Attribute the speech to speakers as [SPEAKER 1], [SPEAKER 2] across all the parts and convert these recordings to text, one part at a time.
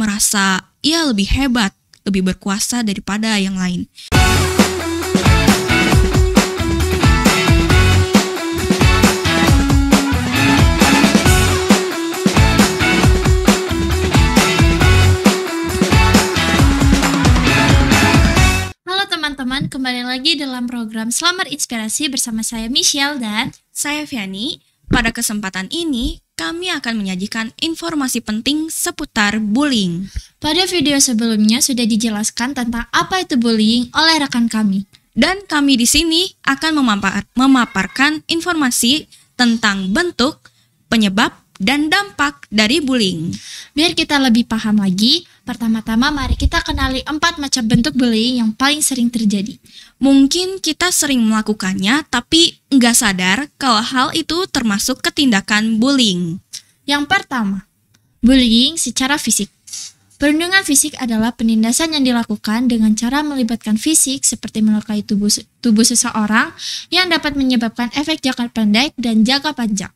[SPEAKER 1] merasa ia lebih hebat, lebih berkuasa daripada yang lain.
[SPEAKER 2] Halo teman-teman, kembali lagi dalam program Selamar Inspirasi bersama saya Michelle dan
[SPEAKER 1] Saya Viani. Pada kesempatan ini, kami akan menyajikan informasi penting seputar bullying.
[SPEAKER 2] pada video sebelumnya sudah dijelaskan tentang apa itu bullying oleh rekan kami.
[SPEAKER 1] Dan kami di sini akan memaparkan informasi tentang bentuk, penyebab, dan dampak dari bullying.
[SPEAKER 2] Biar kita lebih paham lagi, pertama-tama mari kita kenali 4 macam bentuk bullying yang paling sering terjadi.
[SPEAKER 1] Mungkin kita sering melakukannya, tapi nggak sadar kalau hal itu termasuk ketindakan bullying.
[SPEAKER 2] Yang pertama, bullying secara fisik. Perundungan fisik adalah penindasan yang dilakukan dengan cara melibatkan fisik seperti melukai tubuh seseorang yang dapat menyebabkan efek jangka pendek dan jangka panjang.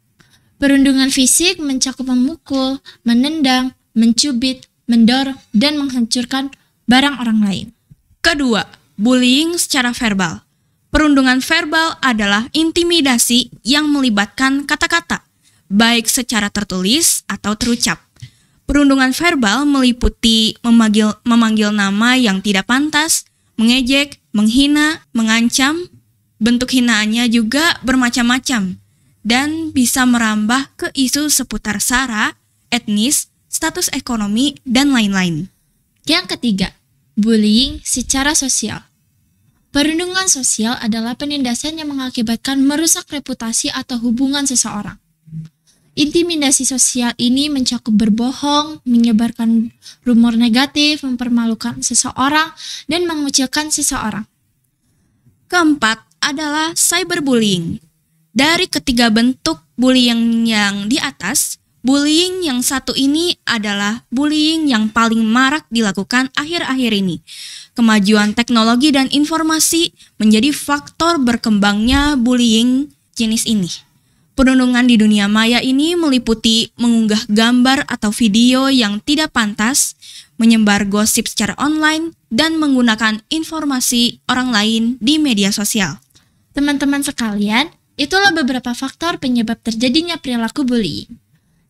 [SPEAKER 2] Perundungan fisik mencakup memukul, menendang, mencubit, mendorong, dan menghancurkan barang orang lain.
[SPEAKER 1] Kedua, bullying secara verbal. Perundungan verbal adalah intimidasi yang melibatkan kata-kata, baik secara tertulis atau terucap. Perundungan verbal meliputi memanggil nama yang tidak pantas, mengejek, menghina, mengancam. Bentuk hinaannya juga bermacam-macam dan bisa merambah ke isu seputar sara, etnis, status ekonomi, dan lain-lain.
[SPEAKER 2] Yang ketiga, bullying secara sosial. Perundungan sosial adalah penindasan yang mengakibatkan merusak reputasi atau hubungan seseorang. Intimidasi sosial ini mencakup berbohong, menyebarkan rumor negatif, mempermalukan seseorang, dan mengucilkan seseorang.
[SPEAKER 1] Keempat adalah cyberbullying. Dari ketiga bentuk bullying yang di atas, bullying yang satu ini adalah bullying yang paling marak dilakukan akhir-akhir ini. Kemajuan teknologi dan informasi menjadi faktor berkembangnya bullying jenis ini. Perundungan di dunia maya ini meliputi mengunggah gambar atau video yang tidak pantas, menyebar gosip secara online, dan menggunakan informasi orang lain di media sosial.
[SPEAKER 2] Teman-teman sekalian, itulah beberapa faktor penyebab terjadinya perilaku bullying.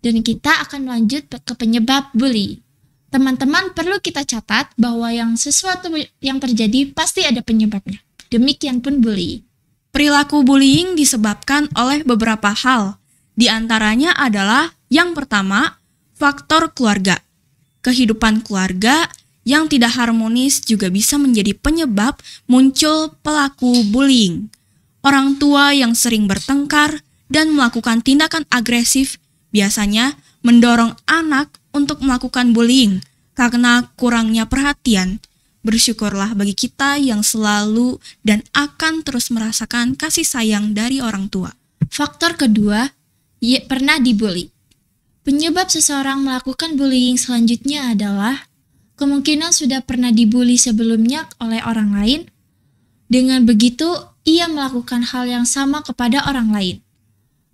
[SPEAKER 2] Dan kita akan lanjut ke penyebab bullying. Teman-teman perlu kita catat bahwa sesuatu yang terjadi pasti ada penyebabnya. Demikian pun bullying.
[SPEAKER 1] Perilaku bullying disebabkan oleh beberapa hal. Di antaranya adalah yang pertama, faktor keluarga. Kehidupan keluarga yang tidak harmonis juga bisa menjadi penyebab muncul pelaku bullying. Orang tua yang sering bertengkar dan melakukan tindakan agresif biasanya mendorong anak untuk melakukan bullying karena kurangnya perhatian. Bersyukurlah bagi kita yang selalu dan akan terus merasakan kasih sayang dari orang tua.
[SPEAKER 2] Faktor kedua, pernah dibully. Penyebab seseorang melakukan bullying selanjutnya adalah kemungkinan sudah pernah dibully sebelumnya oleh orang lain. Dengan begitu, ia melakukan hal yang sama kepada orang lain.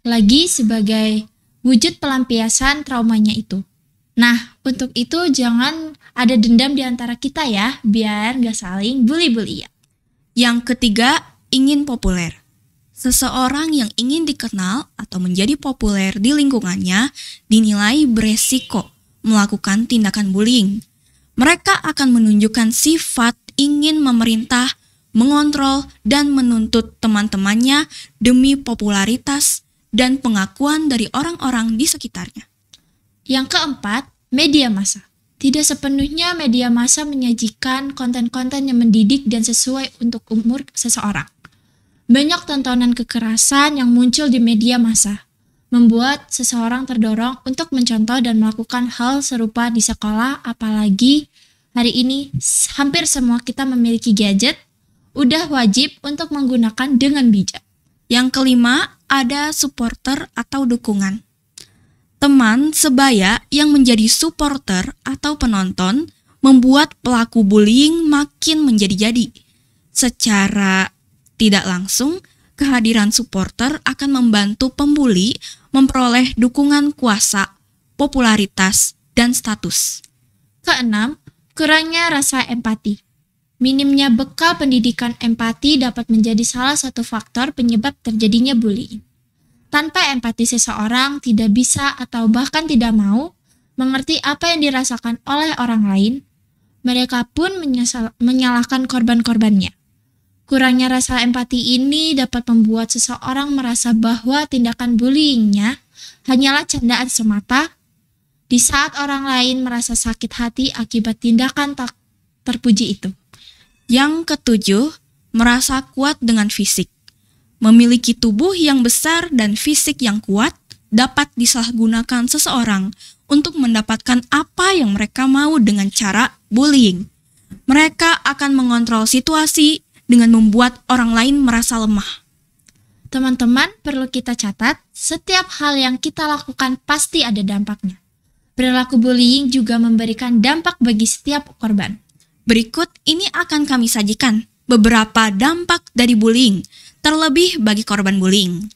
[SPEAKER 2] Lagi sebagai wujud pelampiasan traumanya itu. Nah, untuk itu jangan ada dendam di antara kita ya, biar gak saling bully-bully ya.
[SPEAKER 1] Yang ketiga, ingin populer. Seseorang yang ingin dikenal atau menjadi populer di lingkungannya dinilai beresiko melakukan tindakan bullying. Mereka akan menunjukkan sifat ingin memerintah, mengontrol, dan menuntut teman-temannya demi popularitas dan pengakuan dari orang-orang di sekitarnya.
[SPEAKER 2] Yang keempat, media massa. Tidak sepenuhnya media massa menyajikan konten-konten yang mendidik dan sesuai untuk umur seseorang. Banyak tontonan kekerasan yang muncul di media massa, membuat seseorang terdorong untuk mencontoh dan melakukan hal serupa di sekolah, apalagi hari ini hampir semua kita memiliki gadget, udah wajib untuk menggunakan dengan bijak.
[SPEAKER 1] Yang kelima, ada supporter atau dukungan. Teman sebaya yang menjadi supporter atau penonton membuat pelaku bullying makin menjadi-jadi. Secara tidak langsung, kehadiran supporter akan membantu pembuli memperoleh dukungan kuasa, popularitas, dan status.
[SPEAKER 2] Keenam, kurangnya rasa empati. Minimnya bekal pendidikan empati dapat menjadi salah satu faktor penyebab terjadinya bullying. Tanpa empati, seseorang tidak bisa atau bahkan tidak mau mengerti apa yang dirasakan oleh orang lain. Mereka pun menyalahkan korban-korbannya. Kurangnya rasa empati ini dapat membuat seseorang merasa bahwa tindakan bullyingnya hanyalah candaan semata, di saat orang lain merasa sakit hati akibat tindakan tak terpuji itu.
[SPEAKER 1] Yang ketujuh, merasa kuat dengan fisik. Memiliki tubuh yang besar dan fisik yang kuat dapat disalahgunakan seseorang untuk mendapatkan apa yang mereka mau dengan cara bullying. Mereka akan mengontrol situasi dengan membuat orang lain merasa lemah.
[SPEAKER 2] Teman-teman, perlu kita catat, setiap hal yang kita lakukan pasti ada dampaknya. Perilaku bullying juga memberikan dampak bagi setiap korban.
[SPEAKER 1] Berikut ini akan kami sajikan beberapa dampak dari bullying, terlebih bagi korban bullying.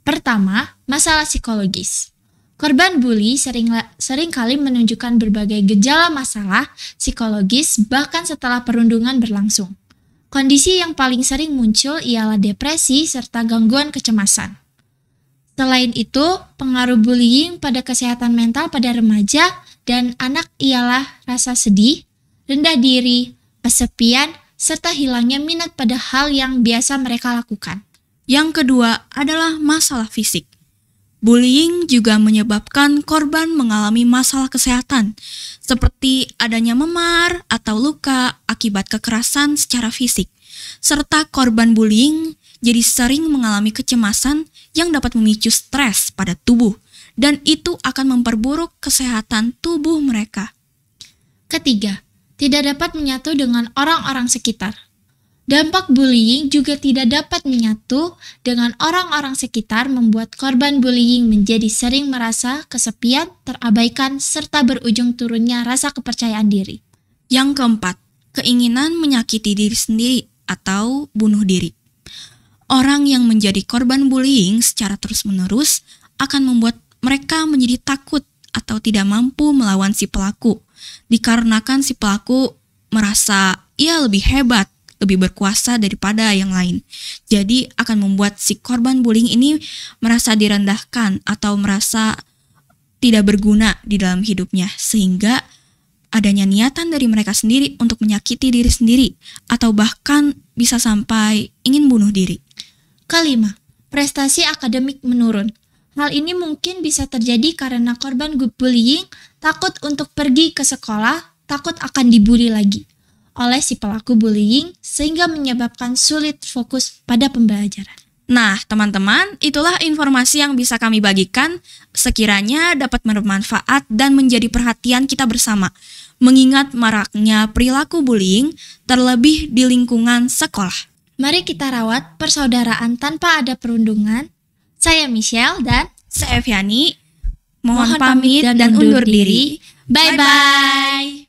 [SPEAKER 2] Pertama, masalah psikologis. Korban bully seringkali menunjukkan berbagai gejala masalah psikologis bahkan setelah perundungan berlangsung. Kondisi yang paling sering muncul ialah depresi serta gangguan kecemasan. Selain itu, pengaruh bullying pada kesehatan mental pada remaja dan anak ialah rasa sedih, rendah diri, kesepian, serta hilangnya minat pada hal yang biasa mereka lakukan.
[SPEAKER 1] Yang kedua adalah masalah fisik. Bullying juga menyebabkan korban mengalami masalah kesehatan, seperti adanya memar atau luka akibat kekerasan secara fisik, serta korban bullying jadi sering mengalami kecemasan yang dapat memicu stres pada tubuh, dan itu akan memperburuk kesehatan tubuh mereka.
[SPEAKER 2] Ketiga, tidak dapat menyatu dengan orang-orang sekitar. Dampak bullying juga tidak dapat menyatu dengan orang-orang sekitar, membuat korban bullying menjadi sering merasa kesepian, terabaikan, serta berujung turunnya rasa kepercayaan diri.
[SPEAKER 1] Yang keempat, keinginan menyakiti diri sendiri atau bunuh diri. Orang yang menjadi korban bullying secara terus-menerus akan membuat mereka menjadi takut atau tidak mampu melawan si pelaku, dikarenakan si pelaku merasa ia lebih hebat, lebih berkuasa daripada yang lain. Jadi akan membuat si korban bullying ini merasa direndahkan atau merasa tidak berguna di dalam hidupnya, sehingga adanya niatan dari mereka sendiri untuk menyakiti diri sendiri atau bahkan bisa sampai ingin bunuh diri.
[SPEAKER 2] Kelima, prestasi akademik menurun. Hal ini mungkin bisa terjadi karena korban bullying takut untuk pergi ke sekolah, takut akan dibully lagi oleh si pelaku bullying, sehingga menyebabkan sulit fokus pada pembelajaran.
[SPEAKER 1] Nah, teman-teman, itulah informasi yang bisa kami bagikan, sekiranya dapat bermanfaat dan menjadi perhatian kita bersama, mengingat maraknya perilaku bullying, terlebih di lingkungan sekolah.
[SPEAKER 2] Mari kita rawat persaudaraan tanpa ada perundungan. Saya Michelle dan
[SPEAKER 1] saya Eviani. Mohon pamit dan undur diri.
[SPEAKER 2] Bye-bye.